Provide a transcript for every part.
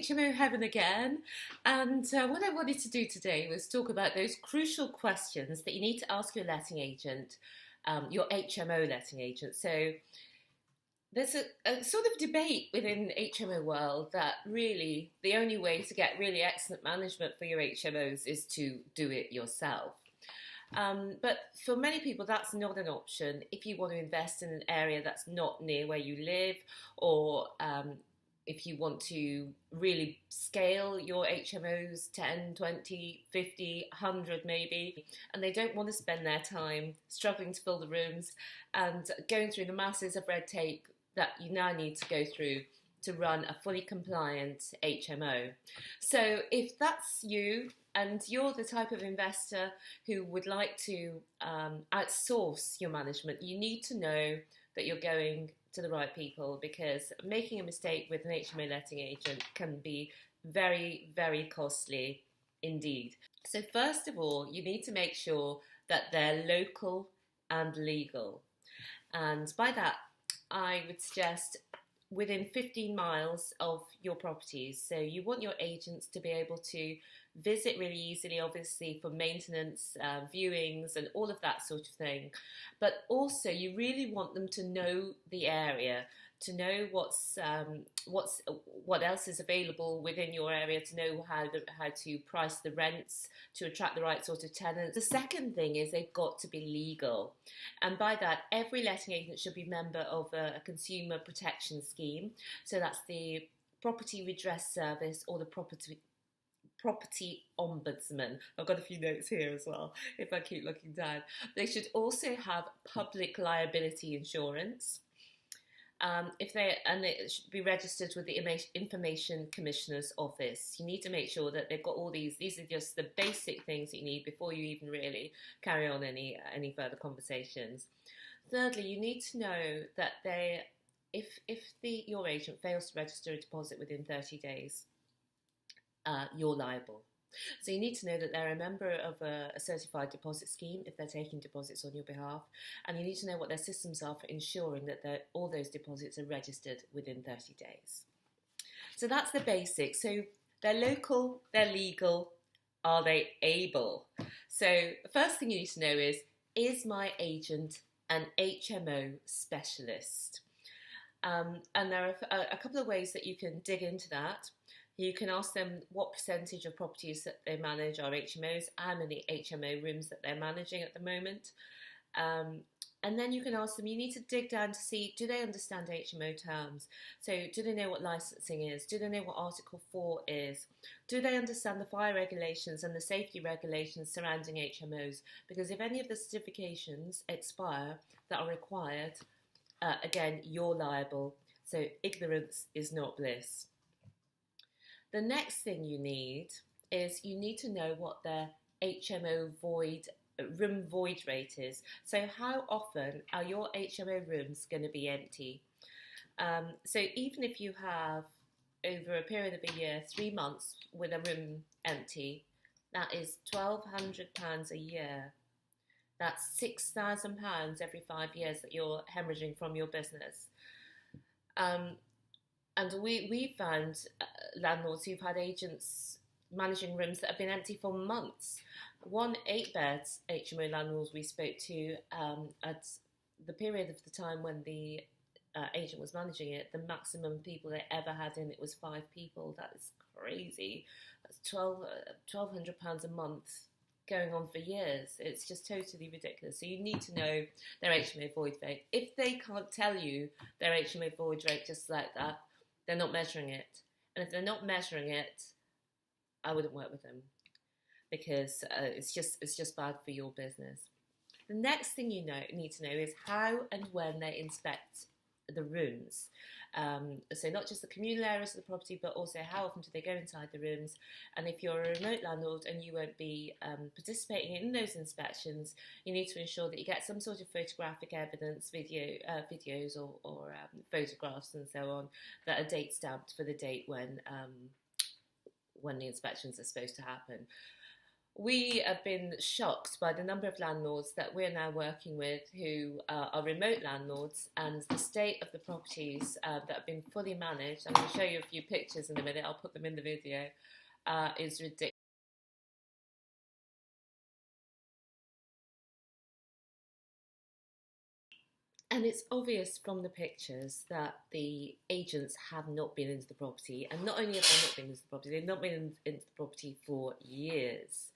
HMO heaven again. And what I wanted to do today was talk about those crucial questions that you need to ask your letting agent, your HMO letting agent. So there's a sort of debate within HMO world that really the only way to get really excellent management for your HMOs is to do it yourself. But for many people, that's not an option if you want to invest in an area that's not near where you live, or if you want to really scale your HMOs 10, 20, 50, 100 maybe, and they don't want to spend their time struggling to fill the rooms and going through the masses of red tape that you now need to go through to run a fully compliant HMO. So if that's you and you're the type of investor who would like to outsource your management, you need to know that you're going to the right people, because making a mistake with an HMO letting agent can be very, very costly indeed. So first of all, you need to make sure that they're local and legal. And by that, I would suggest within 15 miles of your properties. So you want your agents to be able to visit really easily, obviously for maintenance, viewings and all of that sort of thing. But also you really want them to know the area, to know what else is available within your area, to know how to price the rents to attract the right sort of tenants. The second thing is they've got to be legal, and by that every letting agent should be a member of a consumer protection scheme. So that's the Property Redress Service or the Property Ombudsman. I've got a few notes here as well if I keep looking down. They should also have public liability insurance. It should be registered with the Information Commissioner's Office. You need to make sure that they've got all these are just the basic things that you need before you even really carry on any further conversations. Thirdly, you need to know that your agent fails to register a deposit within 30 days, you're liable. So you need to know that they're a member of a certified deposit scheme if they're taking deposits on your behalf, and you need to know what their systems are for ensuring that all those deposits are registered within 30 days. So that's the basics. So they're local, they're legal, are they able? So the first thing you need to know is my agent an HMO specialist? And there are a couple of ways that you can dig into that. You can ask them what percentage of properties that they manage are HMOs, how many HMO rooms that they're managing at the moment. And then you can ask them, you need to dig down to see, do they understand HMO terms? So do they know what licensing is? Do they know what Article 4 is? Do they understand the fire regulations and the safety regulations surrounding HMOs? Because if any of the certifications expire that are required, again, you're liable. So ignorance is not bliss. The next thing you need is you need to know what their HMO room void rate is. So how often are your HMO rooms going to be empty? So even if you have, over a period of a year, 3 months with a room empty, that is £1,200 a year. That's £6,000 every 5 years that you're hemorrhaging from your business. And we found landlords who've had agents managing rooms that have been empty for months. One 8-bed HMO landlord we spoke to, at the period of the time when the agent was managing it, the maximum people they ever had in it was 5 people. That is crazy. That's £1,200 a month going on for years. It's just totally ridiculous. So you need to know their HMO void rate. If they can't tell you their HMO void rate just like that, they're not measuring it. And if they're not measuring it, I wouldn't work with them, because it's just bad for your business. The next thing you need to know is how and when they inspect the rooms. So not just the communal areas of the property, but also how often do they go inside the rooms. And if you're a remote landlord and you won't be participating in those inspections, you need to ensure that you get some sort of photographic evidence, videos or photographs and so on, that are date stamped for the date when the inspections are supposed to happen. We have been shocked by the number of landlords that we're now working with who are remote landlords, and the state of the properties that have been fully managed. I'm going to show you a few pictures in a minute, I'll put them in the video, is ridiculous. And it's obvious from the pictures that the agents have not been into the property, and not only have they not been into the property, they've not been into the property for years.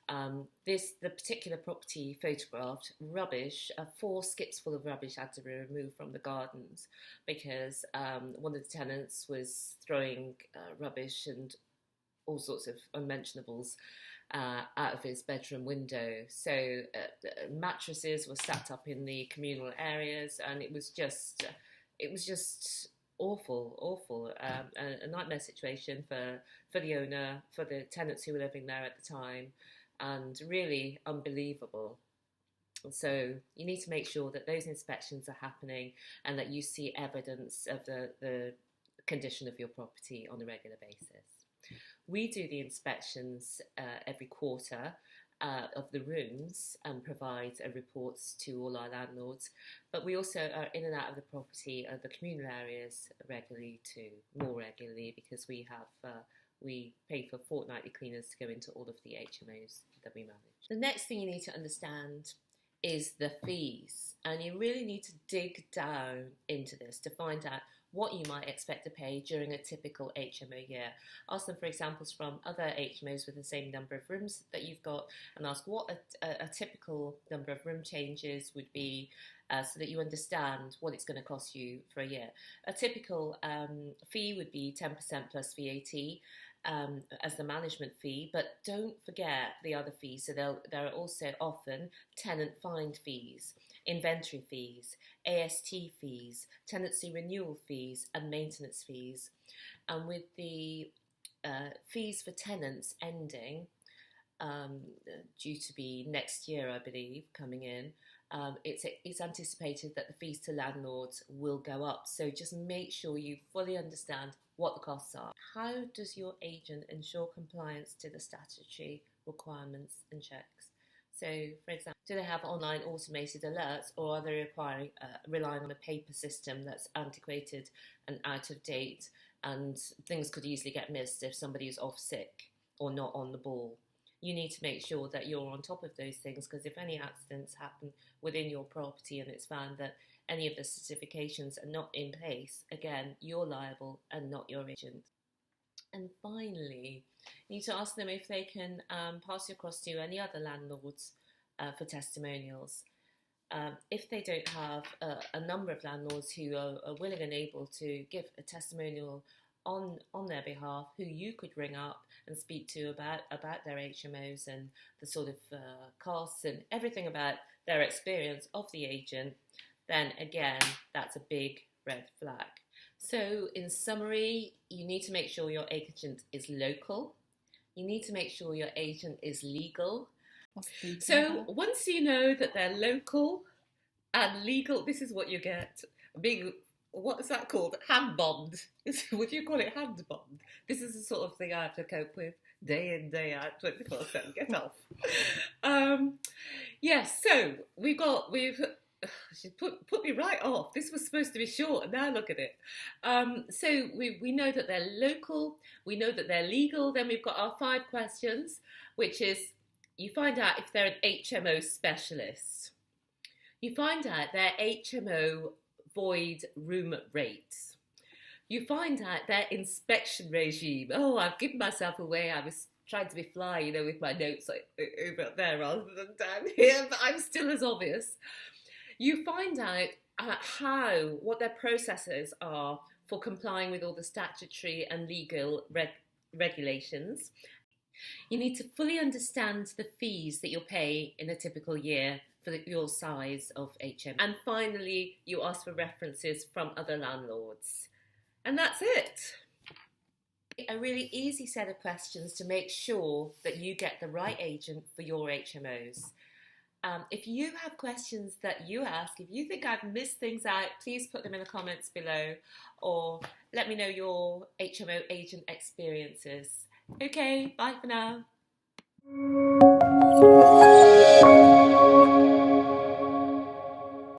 The particular property photographed, rubbish, 4 skips full of rubbish had to be removed from the gardens because one of the tenants was throwing rubbish and all sorts of unmentionables out of his bedroom window. So mattresses were stacked up in the communal areas, and it was just awful, a nightmare situation for the owner, for the tenants who were living there at the time, and really unbelievable. So you need to make sure that those inspections are happening and that you see evidence of the condition of your property on a regular basis. We do the inspections every quarter of the rooms and provide reports to all our landlords, but we also are in and out of the property, the communal areas regularly too, more regularly, because we pay for fortnightly cleaners to go into all of the HMOs that we manage. The next thing you need to understand is the fees, and you really need to dig down into this to find out what you might expect to pay during a typical HMO year. Ask them for examples from other HMOs with the same number of rooms that you've got, and ask what a typical number of room changes would be, so that you understand what it's going to cost you for a year. A typical fee would be 10% plus VAT. As the management fee, but don't forget the other fees. So there are also often tenant find fees, inventory fees, AST fees, tenancy renewal fees, and maintenance fees. And with the fees for tenants ending, due to be next year, I believe, coming in, it's anticipated that the fees to landlords will go up. So just make sure you fully understand what the costs are. How does your agent ensure compliance to the statutory requirements and checks? So, for example, do they have online automated alerts, or are they relying on a paper system that's antiquated and out of date, and things could easily get missed if somebody is off sick or not on the ball? You need to make sure that you're on top of those things, because if any accidents happen within your property and it's found that any of the certifications are not in place, again, you're liable and not your agent. And finally, you need to ask them if they can pass you across to any other landlords for testimonials. If they don't have a number of landlords who are willing and able to give a testimonial on their behalf, who you could ring up and speak to about their HMOs and the sort of costs and everything about their experience of the agent, then again, that's a big red flag. So in summary, you need to make sure your agent is local. You need to make sure your agent is legal. So once you know that they're local and legal, this is what you get. Big, what is that called? Hand bombed. Would you call it hand bombed? This is the sort of thing I have to cope with day in, day out, 24/7. Get off. Yes, so she's put me right off. This was supposed to be short, and now look at it. So we know that they're local, we know that they're legal. Then we've got our 5 questions, which is, you find out if they're an HMO specialist. You find out their HMO void room rates. You find out their inspection regime. Oh, I've given myself away. I was trying to be fly, with my notes over there rather than down here, but I'm still as obvious. You find out what their processes are for complying with all the statutory and legal regulations. You need to fully understand the fees that you'll pay in a typical year for your size of HMO. And finally, you ask for references from other landlords. And that's it. A really easy set of questions to make sure that you get the right agent for your HMOs. If you have questions that you ask, if you think I've missed things out, please put them in the comments below, or let me know your HMO agent experiences. Okay, bye for now.